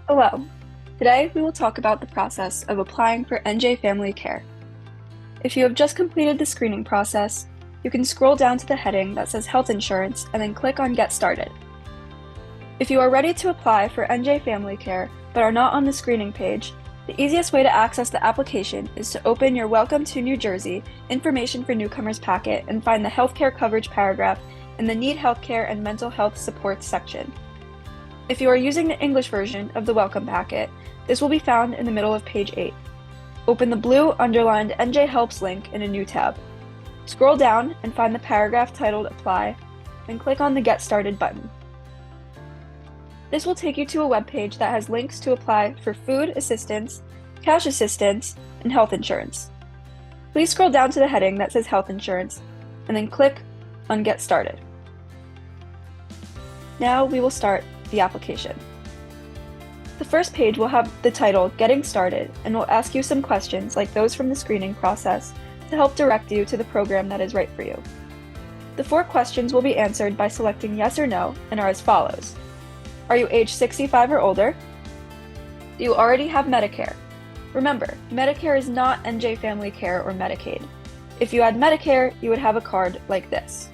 Hello. Today we will talk about the process of applying for NJ FamilyCare. If you have just completed the screening process, you can scroll down to the heading that says Health Insurance and then click on Get Started. If you are ready to apply for NJ FamilyCare but are not on the screening page, the easiest way to access the application is to open your Welcome to New Jersey Information for Newcomers packet and find the Healthcare Coverage paragraph in the Need Healthcare and Mental Health Supports section. If you are using the English version of the Welcome packet, this will be found in the middle of page 8. Open the blue underlined NJ Helps link in a new tab. Scroll down and find the paragraph titled Apply, and click on the Get Started button. This will take you to a web page that has links to apply for food assistance, cash assistance, and health insurance. Please scroll down to the heading that says Health Insurance, and then click on Get Started. Now we will start the application. The first page will have the title Getting Started and will ask you some questions like those from the screening process to help direct you to the program that is right for you. The 4 questions will be answered by selecting yes or no and are as follows. Are you age 65 or older? Do you already have Medicare? Remember, Medicare is not NJ FamilyCare or Medicaid. If you had Medicare, you would have a card like this.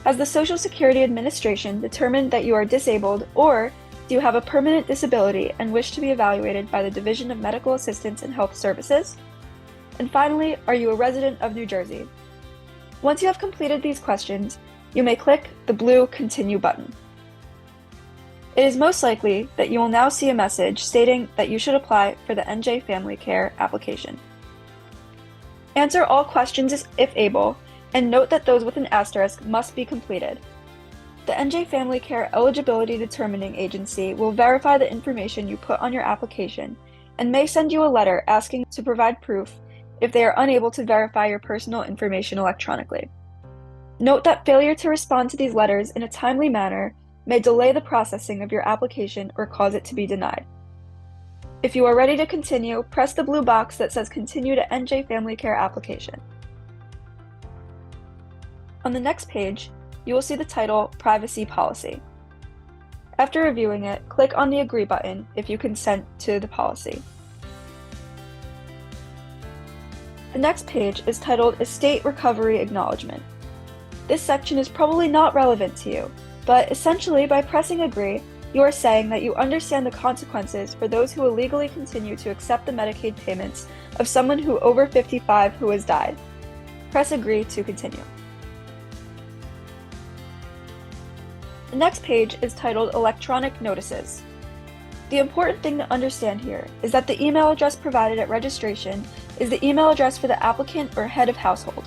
Has the Social Security Administration determined that you are disabled, or do you have a permanent disability and wish to be evaluated by the Division of Medical Assistance and Health Services? And finally, are you a resident of New Jersey? Once you have completed these questions, you may click the blue Continue button. It is most likely that you will now see a message stating that you should apply for the NJ FamilyCare application. Answer all questions if able, and note that those with an asterisk must be completed. The NJ FamilyCare Eligibility Determining Agency will verify the information you put on your application and may send you a letter asking to provide proof if they are unable to verify your personal information electronically. Note that failure to respond to these letters in a timely manner may delay the processing of your application or cause it to be denied. If you are ready to continue, press the blue box that says Continue to NJ FamilyCare Application. On the next page, you will see the title Privacy Policy. After reviewing it, click on the Agree button if you consent to the policy. The next page is titled Estate Recovery Acknowledgement. This section is probably not relevant to you, but essentially by pressing Agree, you are saying that you understand the consequences for those who illegally continue to accept the Medicaid payments of someone who over 55 who has died. Press Agree to continue. The next page is titled Electronic Notices. The important thing to understand here is that the email address provided at registration is the email address for the applicant or head of household.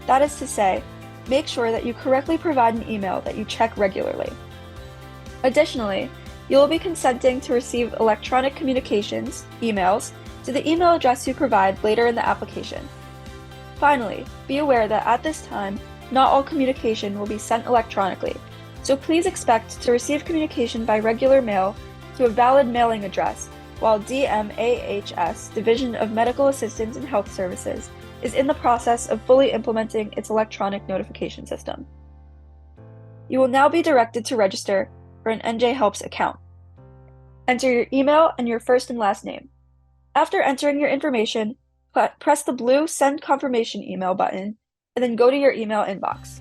That is to say, make sure that you correctly provide an email that you check regularly. Additionally, you will be consenting to receive electronic communications, emails, to the email address you provide later in the application. Finally, be aware that at this time, not all communication will be sent electronically, so please expect to receive communication by regular mail to a valid mailing address, while DMAHS, Division of Medical Assistance and Health Services, is in the process of fully implementing its electronic notification system. You will now be directed to register for an NJ Helps account. Enter your email and your first and last name. After entering your information, press the blue Send Confirmation Email button, and then go to your email inbox.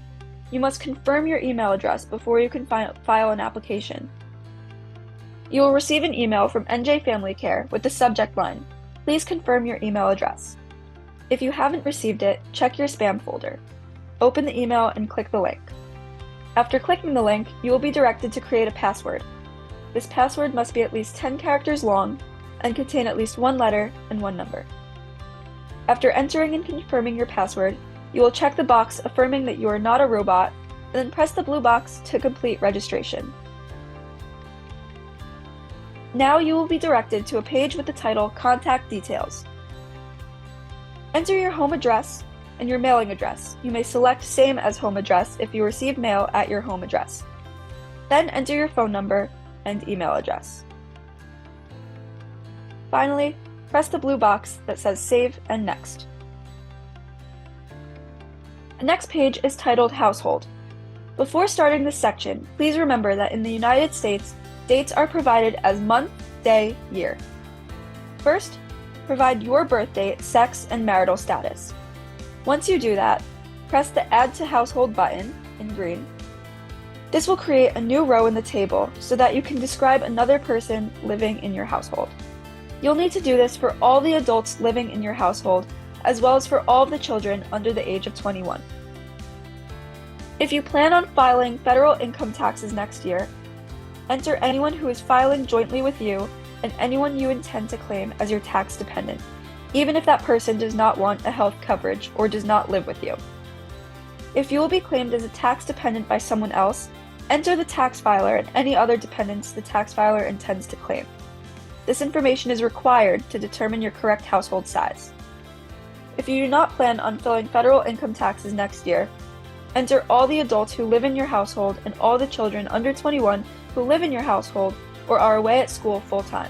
You must confirm your email address before you can file an application. You will receive an email from NJ FamilyCare with the subject line, Please confirm your email address. If you haven't received it, check your spam folder. Open the email and click the link. After clicking the link, you will be directed to create a password. This password must be at least 10 characters long and contain at least 1 letter and 1 number. After entering and confirming your password, you will check the box affirming that you are not a robot, and then press the blue box to complete registration. Now you will be directed to a page with the title Contact Details. Enter your home address and your mailing address. You may select Same as home address if you receive mail at your home address. Then enter your phone number and email address. Finally, press the blue box that says Save and Next. The next page is titled Household. Before starting this section, please remember that in the United States, Dates are provided as month, day, year. First, provide your birth date, sex, and marital status. Once you do that, press the Add to Household button in green. This will create a new row in the table so that you can describe another person living in your household. You'll need to do this for all the adults living in your household, as well as for all of the children under the age of 21. If you plan on filing federal income taxes next year, enter anyone who is filing jointly with you and anyone you intend to claim as your tax dependent, even if that person does not want a health coverage or does not live with you. If you will be claimed as a tax dependent by someone else, enter the tax filer and any other dependents the tax filer intends to claim. This information is required to determine your correct household size. If you do not plan on filing federal income taxes next year, enter all the adults who live in your household and all the children under 21 who live in your household or are away at school full-time.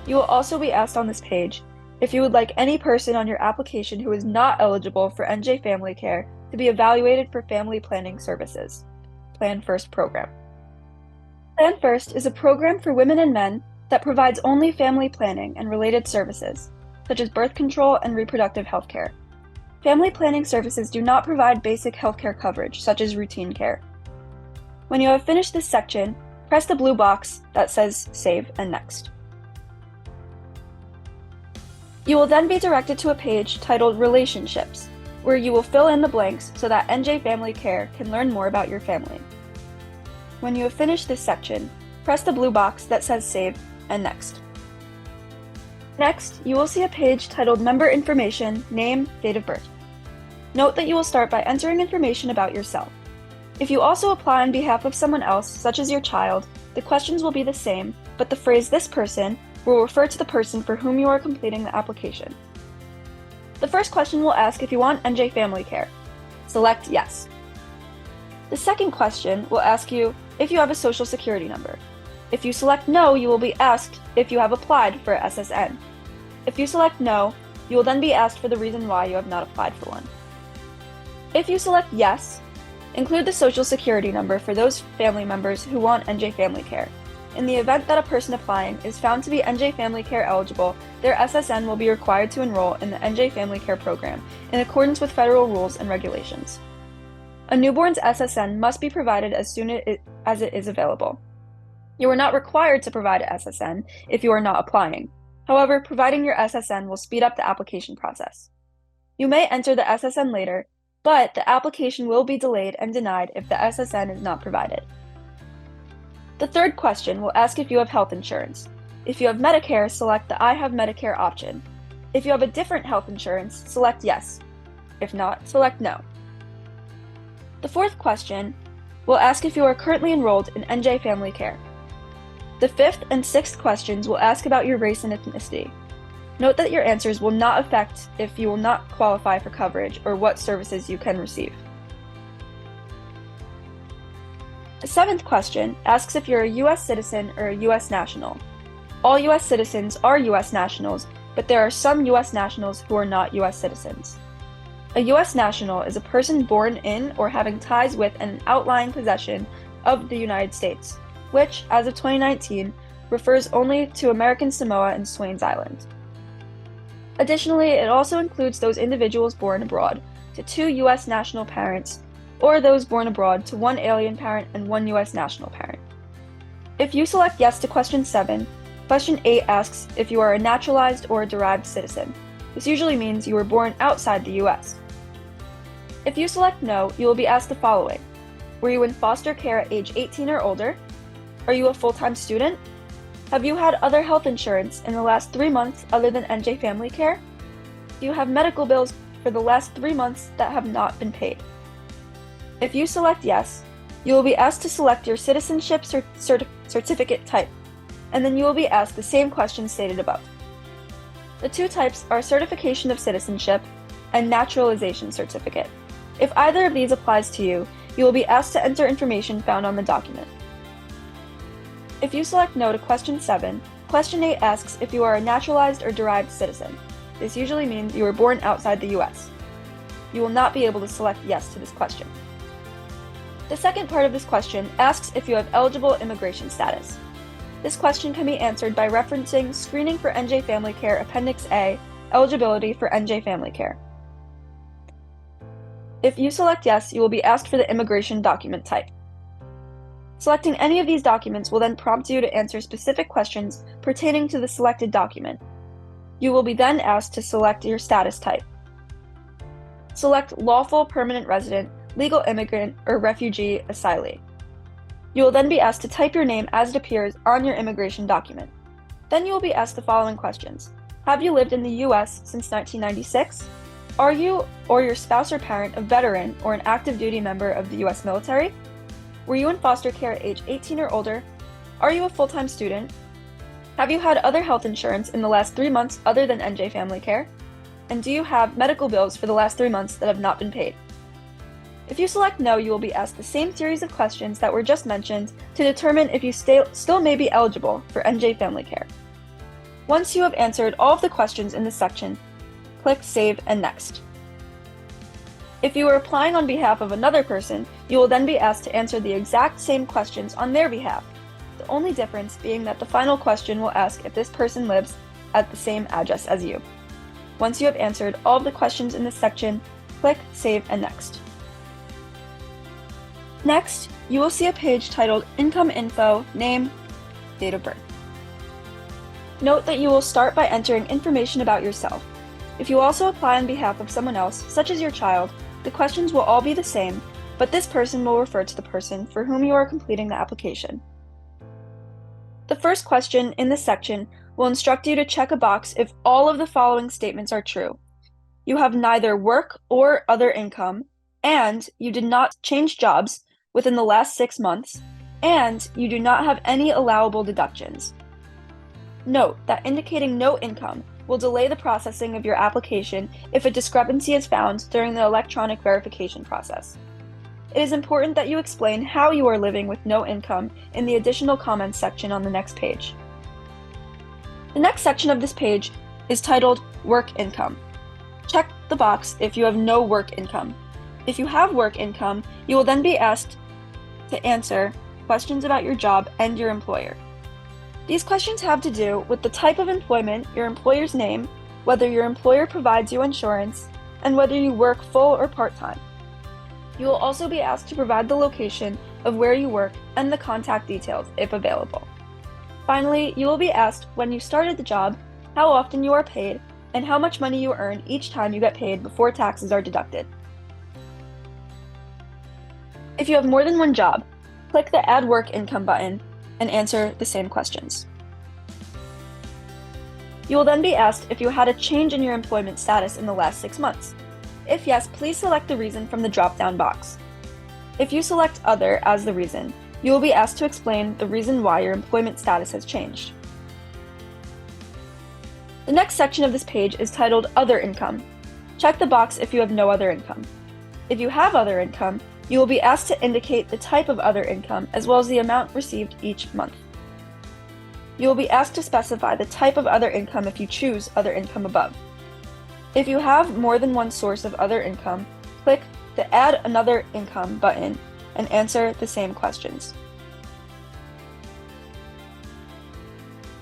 You will also be asked on this page if you would like any person on your application who is not eligible for NJ FamilyCare to be evaluated for family planning services. Plan First program. Plan First is a program for women and men that provides only family planning and related services, such as birth control and reproductive health care. Family planning services do not provide basic healthcare coverage, such as routine care. When you have finished this section, press the blue box that says Save and Next. You will then be directed to a page titled Relationships, where you will fill in the blanks so that NJ FamilyCare can learn more about your family. When you have finished this section, press the blue box that says Save and Next. Next, you will see a page titled Member Information, Name, Date of Birth. Note that you will start by entering information about yourself. If you also apply on behalf of someone else, such as your child, the questions will be the same, but the phrase "this person" will refer to the person for whom you are completing the application. The first question will ask if you want NJ FamilyCare. Select Yes. The second question will ask you if you have a social security number. If you select No, you will be asked if you have applied for a SSN. If you select No, you will then be asked for the reason why you have not applied for one. If you select Yes, include the social security number for those family members who want NJ FamilyCare. In the event that a person applying is found to be NJ FamilyCare eligible, their SSN will be required to enroll in the NJ FamilyCare program in accordance with federal rules and regulations. A newborn's SSN must be provided as soon as it is available. You are not required to provide a SSN if you are not applying. However, providing your SSN will speed up the application process. You may enter the SSN later, but the application will be delayed and denied if the SSN is not provided. The third question will ask if you have health insurance. If you have Medicare, select the I have Medicare option. If you have a different health insurance, select Yes. If not, select No. The fourth question will ask if you are currently enrolled in NJ FamilyCare. The fifth and sixth questions will ask about your race and ethnicity. Note that your answers will not affect if you will not qualify for coverage or what services you can receive. The seventh question asks if you're a U.S. citizen or a U.S. national. All U.S. citizens are U.S. nationals, but there are some U.S. nationals who are not U.S. citizens. A U.S. national is a person born in or having ties with an outlying possession of the United States, which, as of 2019, refers only to American Samoa and Swains Island. Additionally, it also includes those individuals born abroad to 2 U.S. national parents, or those born abroad to 1 alien parent and 1 U.S. national parent. If you select Yes to question 7, question 8 asks if you are a naturalized or a derived citizen. This usually means you were born outside the U.S. If you select No, you will be asked the following. Were you in foster care at age 18 or older? Are you a full-time student? Have you had other health insurance in the last 3 months other than NJ FamilyCare? Do you have medical bills for the last 3 months that have not been paid? If you select Yes, you will be asked to select your citizenship certificate type, and then you will be asked the same questions stated above. The 2 types are certification of citizenship and naturalization certificate. If either of these applies to you, you will be asked to enter information found on the document. If you select No to question 7, question 8 asks if you are a naturalized or derived citizen. This usually means you were born outside the U.S. You will not be able to select Yes to this question. The second part of this question asks if you have eligible immigration status. This question can be answered by referencing Screening for NJ FamilyCare Appendix A, Eligibility for NJ FamilyCare. If you select yes, you will be asked for the immigration document type. Selecting any of these documents will then prompt you to answer specific questions pertaining to the selected document. You will be then asked to select your status type. Select lawful permanent resident, legal immigrant, or refugee asylee. You will then be asked to type your name as it appears on your immigration document. Then you will be asked the following questions. Have you lived in the U.S. since 1996? Are you or your spouse or parent a veteran or an active duty member of the U.S. military? Were you in foster care at age 18 or older? Are you a full-time student? Have you had other health insurance in the last 3 months other than NJ FamilyCare? And do you have medical bills for the last 3 months that have not been paid? If you select no, you will be asked the same series of questions that were just mentioned to determine if you still may be eligible for NJ FamilyCare. Once you have answered all of the questions in this section, click Save and Next. If you are applying on behalf of another person, you will then be asked to answer the exact same questions on their behalf, the only difference being that the final question will ask if this person lives at the same address as you. Once you have answered all of the questions in this section, click Save and Next. Next, you will see a page titled Income Info, Name, Date of Birth. Note that you will start by entering information about yourself. If you also apply on behalf of someone else, such as your child, the questions will all be the same, but this person will refer to the person for whom you are completing the application. The first question in this section will instruct you to check a box if all of the following statements are true. You have neither work or other income, and you did not change jobs within the last 6 months, and you do not have any allowable deductions. Note that indicating no income will delay the processing of your application if a discrepancy is found during the electronic verification process. It is important that you explain how you are living with no income in the additional comments section on the next page. The next section of this page is titled Work Income. Check the box if you have no work income. If you have work income, you will then be asked to answer questions about your job and your employer. These questions have to do with the type of employment, your employer's name, whether your employer provides you insurance, and whether you work full or part-time. You will also be asked to provide the location of where you work and the contact details if available. Finally, you will be asked when you started the job, how often you are paid, and how much money you earn each time you get paid before taxes are deducted. If you have more than one job, click the Add Work Income button and answer the same questions. You will then be asked if you had a change in your employment status in the last 6 months. If yes, please select the reason from the drop-down box. If you select Other as the reason, you will be asked to explain the reason why your employment status has changed. The next section of this page is titled Other Income. Check the box if you have no other income. If you have other income, you will be asked to indicate the type of other income as well as the amount received each month. You will be asked to specify the type of other income if you choose Other Income above. If you have more than one source of other income, click the Add Another Income button and answer the same questions.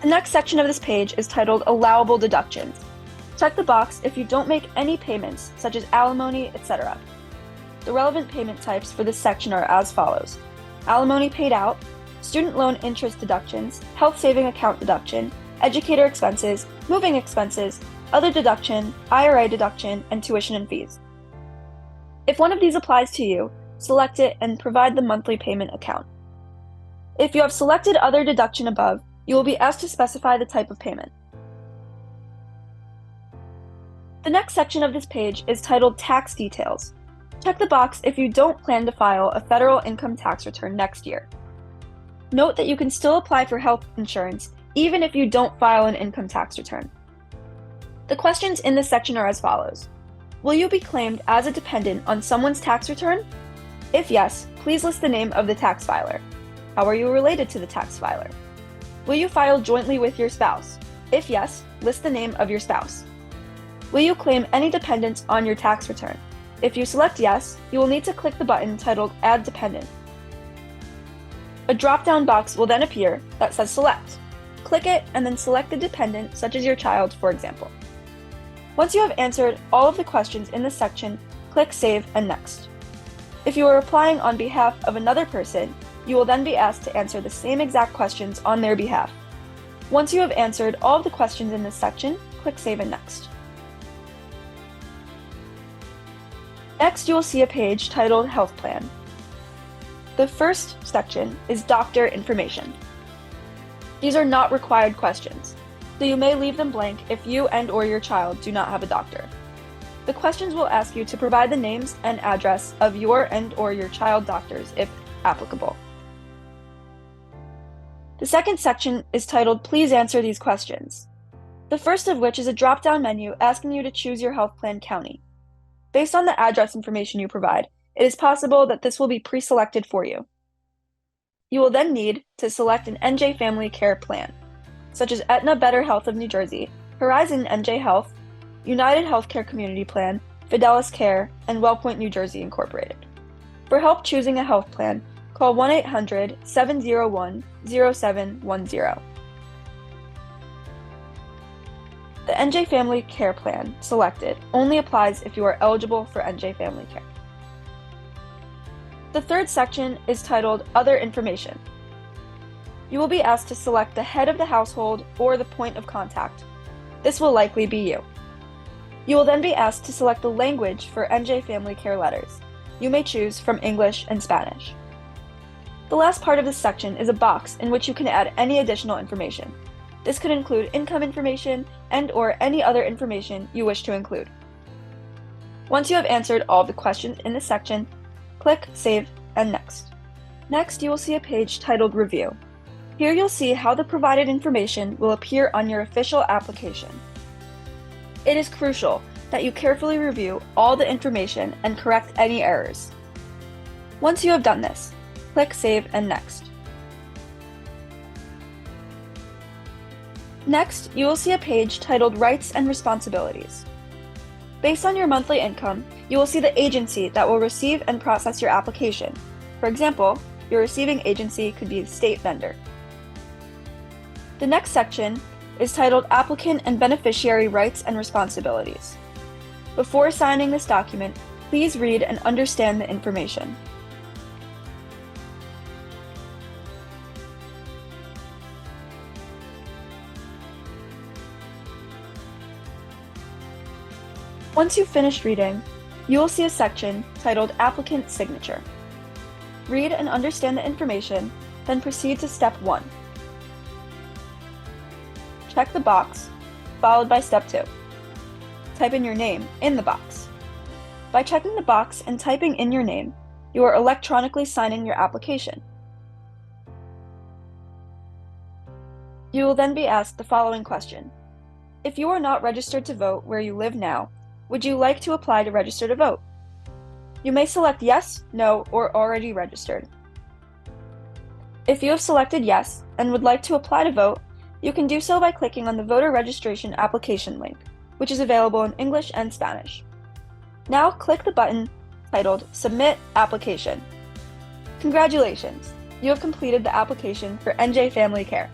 The next section of this page is titled Allowable Deductions. Check the box if you don't make any payments, such as alimony, etc. The relevant payment types for this section are as follows: alimony paid out, student loan interest deductions, health saving account deduction, educator expenses, moving expenses, other deduction, IRA deduction, and tuition and fees. If one of these applies to you, select it and provide the monthly payment account. If you have selected Other Deduction above, you will be asked to specify the type of payment. The next section of this page is titled Tax Details. Check the box if you don't plan to file a federal income tax return next year. Note that you can still apply for health insurance even if you don't file an income tax return. The questions in this section are as follows. Will you be claimed as a dependent on someone's tax return? If yes, please list the name of the tax filer. How are you related to the tax filer? Will you file jointly with your spouse? If yes, list the name of your spouse. Will you claim any dependents on your tax return? If you select yes, you will need to click the button titled Add Dependent. A drop-down box will then appear that says Select. Click it and then select the dependent, such as your child, for example. Once you have answered all of the questions in this section, click Save and Next. If you are applying on behalf of another person, you will then be asked to answer the same exact questions on their behalf. Once you have answered all of the questions in this section, click Save and Next. Next, you will see a page titled Health Plan. The first section is doctor information. These are not required questions, so you may leave them blank if you and/or your child do not have a doctor. The questions will ask you to provide the names and address of your and/or your child doctors if applicable. The second section is titled Please Answer These Questions. The first of which is a drop-down menu asking you to choose your health plan county. Based on the address information you provide, it is possible that this will be pre-selected for you. You will then need to select an NJ FamilyCare plan, such as Aetna Better Health of New Jersey, Horizon NJ Health, United Healthcare Community Plan, Fidelis Care, and WellPoint New Jersey Incorporated. For help choosing a health plan, call 1-800-701-0710. The NJ FamilyCare plan selected only applies if you are eligible for NJ FamilyCare. The third section is titled Other Information. You will be asked to select the head of the household or the point of contact. This will likely be you. You will then be asked to select the language for NJ FamilyCare letters. You may choose from English and Spanish. The last part of this section is a box in which you can add any additional information. This could include income information and/or any other information you wish to include. Once you have answered all of the questions in this section, click Save and Next. Next, you will see a page titled Review. Here you'll see how the provided information will appear on your official application. It is crucial that you carefully review all the information and correct any errors. Once you have done this, click Save and Next. Next, you will see a page titled Rights and Responsibilities. Based on your monthly income, you will see the agency that will receive and process your application. For example, your receiving agency could be a state vendor. The next section is titled Applicant and Beneficiary Rights and Responsibilities. Before signing this document, please read and understand the information. Once you've finished reading, you will see a section titled Applicant Signature. Read and understand the information, then proceed to Step 1. Check the box, followed by Step 2. Type in your name in the box. By checking the box and typing in your name, you are electronically signing your application. You will then be asked the following question. If you are not registered to vote where you live now, would you like to apply to register to vote? You may select yes, no, or already registered. If you have selected yes and would like to apply to vote, you can do so by clicking on the voter registration application link, which is available in English and Spanish. Now click the button titled Submit Application. Congratulations! You have completed the application for NJ FamilyCare.